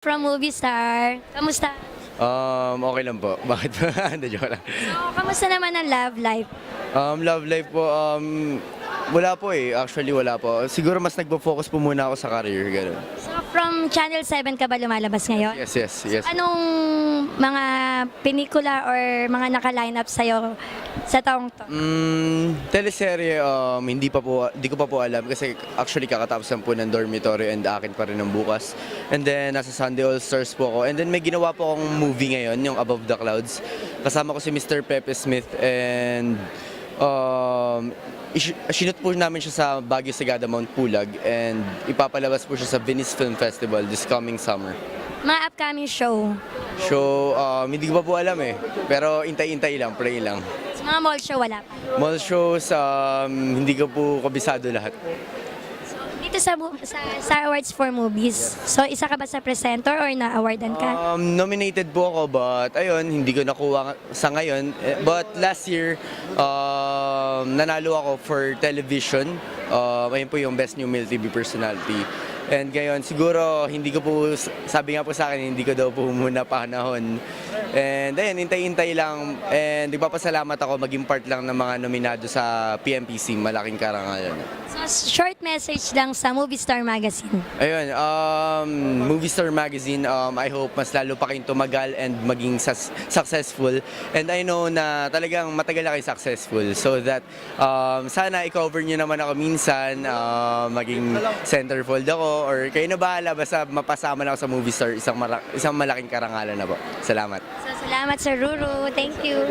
From Movie Star. Kamusta? Okay lang po. Bakit ba? Hindi, joke lang. So, kamusta naman ang love life? Love life po, wala po eh. Actually, wala po. Siguro mas nagpo-focus po muna ako sa career, gano'n. So, from Channel 7 ka ba lumalabas ngayon? Yes. Anong mga pelikula or mga naka-line up sa'yo sa taong to? Teleserye, hindi ko pa po alam kasi actually kakatapos lang po ng dormitory and akin pa rin ng bukas. And then, nasa Sunday All Stars po ako. And then, may ginawa po akong movie ngayon, yung Above the Clouds. Kasama ko si Mr. Pepe Smith and sinut po namin siya sa Baguio Sagada Mount Pulag and ipapalabas po siya sa Venice Film Festival this coming summer. Mga upcoming show. So, hindi ko pa po alam eh. Pero intay-intay lang, pray lang. Sa mga mall show, wala pa. Mall shows, hindi ko po kabisado lahat. Dito sa Star Awards for Movies, so isa ka ba sa presenter or na-awardan ka? Nominated po ako but ayun, hindi ko nakuha sa ngayon. But last year, nanalo ako for television. Ayun po yung Best New Male TV Personality. And ngayon, siguro, hindi ko po, sabi nga po sa akin, hindi ko daw po muna panahon. And ayun, hintay-hintay lang. And nagpapasalamat ako maging part lang ng mga nominado sa PMPC, malaking karangalan. So, short message lang sa Movie Star Magazine. Ayun, Movie Star Magazine, I hope mas lalo pa kayong tumagal and maging successful. And I know na talagang matagal na kayo successful. So that, sana i-cover nyo naman ako minsan, maging centerfold ako, or kayo na bahala, basta mapasama na ako sa Movie Star, isang malaking karangalan na po. Salamat. So, salamat Sir Ruru. Thank you.